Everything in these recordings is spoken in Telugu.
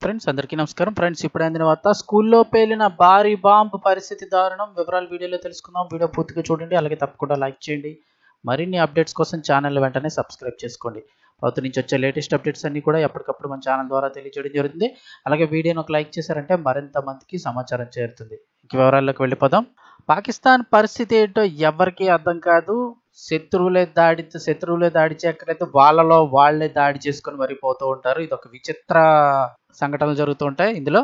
ఫ్రెండ్స్ అందరికీ నమస్కారం. ఫ్రెండ్స్ ఇప్పుడే అందిన వార్త, స్కూల్లో పేలిన భారీ బాంబు పరిస్థితి దారుణం. వివరాలు వీడియోలో తెలుసుకుందాం. వీడియో పూర్తిగా చూడండి, అలాగే తప్పకుండా లైక్ చేయండి. మరిన్ని అప్డేట్స్ కోసం ఛానల్ వెంటనే సబ్స్క్రైబ్ చేసుకోండి. ప్రభుత్వం నుంచి వచ్చే లేటెస్ట్ అప్డేట్స్ అన్ని కూడా ఎప్పటికప్పుడు మన ఛానల్ ద్వారా తెలియజేయడం జరుగుతుంది. అలాగే వీడియోని ఒక లైక్ చేశారంటే మరింత మందికి సమాచారం చేరుతుంది. ఇంక వివరాల్లోకి వెళ్ళిపోదాం. పాకిస్తాన్ పరిస్థితి ఏంటో ఎవరికీ అర్థం కాదు. శత్రువులే దాడి చేయక్కర్లేదు, వాళ్ళలో వాళ్ళే దాడి చేసుకొని మరి పోతూ ఉంటారు. ఇది ఒక విచిత్ర సంఘటనలు జరుగుతూ ఉంటాయి. ఇందులో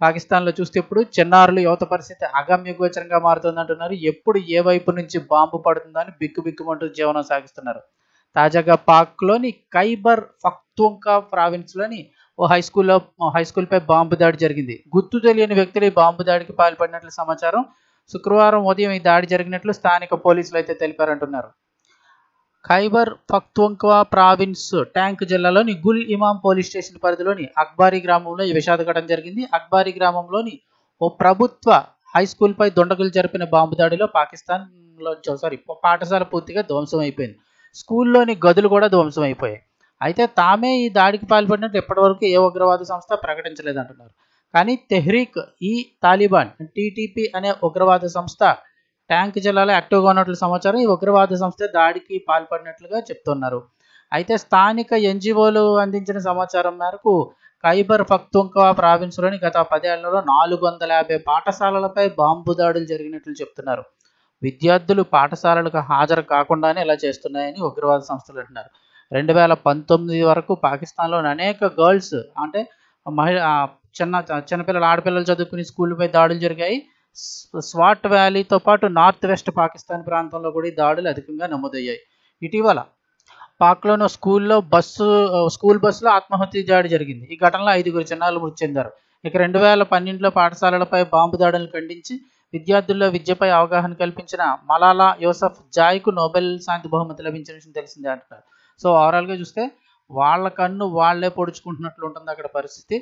పాకిస్తాన్లో చూస్తే ఇప్పుడు చిన్నారులు యువత పరిస్థితి అగమ్య గోచరంగా మారుతుంది అంటున్నారు. ఎప్పుడు ఏ వైపు నుంచి బాంబు పడుతుందని బిక్కుబిక్కుమంటూ జీవనం సాగిస్తున్నారు. తాజాగా పాక్లోని ఖైబర్ పఖ్తూన్ఖా ప్రావిన్స్లోని ఓ హై స్కూల్పై బాంబు దాడి జరిగింది. గుర్తు తెలియని వ్యక్తులు ఈ బాంబు దాడికి పాల్పడినట్లు సమాచారం. శుక్రవారం ఉదయం ఈ దాడి జరిగినట్లు స్థానిక పోలీసులు అయితే తెలిపారంటున్నారు. ఖైబర్ పఖ్తూన్ఖ్వా ప్రావిన్స్ ట్యాంక్ జిల్లాలోని గుల్ ఇమాం పోలీస్ స్టేషన్ పరిధిలోని అక్బారీ గ్రామంలో ఈ విషాద ఘటన జరిగింది. అక్బారీ గ్రామంలోని ఓ ప్రభుత్వ హై స్కూల్పై దుండగులు జరిపిన బాంబు దాడిలో పాఠశాల పూర్తిగా ధ్వంసం అయిపోయింది. స్కూల్లోని గదులు కూడా ధ్వంసం అయిపోయాయి. అయితే తామే ఈ దాడికి పాల్పడినట్టు ఇప్పటివరకు ఏ ఉగ్రవాద సంస్థ ప్రకటించలేదంటున్నారు. కానీ తెహ్రీక్ ఈ తాలిబాన్ టీటీపీ అనే ఉగ్రవాద సంస్థ ట్యాంక్ జిల్లాలో యాక్టివ్గా ఉన్నట్లు సమాచారం. ఈ ఉగ్రవాద సంస్థ దాడికి పాల్పడినట్లుగా చెప్తున్నారు. అయితే స్థానిక ఎన్జిఓలు అందించిన సమాచారం మేరకు ఖైబర్ పఖ్తూన్ఖ్వా ప్రావిన్స్లోని గత 10 ఏళ్లలో 450 పాఠశాలలపై బాంబు దాడులు జరిగినట్లు చెప్తున్నారు. విద్యార్థులు పాఠశాలలకు హాజరు కాకుండానే ఇలా చేస్తున్నాయని ఉగ్రవాద సంస్థలు అంటున్నారు. 2019 వరకు పాకిస్తాన్లోని అనేక గర్ల్స్ అంటే చిన్నపిల్లలు ఆడపిల్లలు చదువుకునే స్కూళ్ళపై దాడులు జరిగాయి. స్వాట్ వ్యాలీతో పాటు నార్త్ వెస్ట్ పాకిస్తాన్ ప్రాంతంలో కూడా ఈ దాడులు అధికంగా నమోదయ్యాయి. ఇటీవల పాక్లోని స్కూల్ బస్సులో ఆత్మహత్య దాడి జరిగింది. ఈ ఘటనలో 5 చిన్నారులు మృతి చెందారు. ఇక 2012లో పాఠశాలలపై బాంబు దాడులను ఖండించి విద్యార్థుల్లో విద్యపై అవగాహన కల్పించిన మలాలా యూసఫ్ జాయ్కు నోబెల్ శాంతి బహుమతి లభించిన విషయం తెలిసిందే అంటున్నారు. సో ఓవరాల్గా చూస్తే వాళ్ళ కన్ను వాళ్ళే పొడుచుకుంటున్నట్లు ఉంటుంది అక్కడ పరిస్థితి.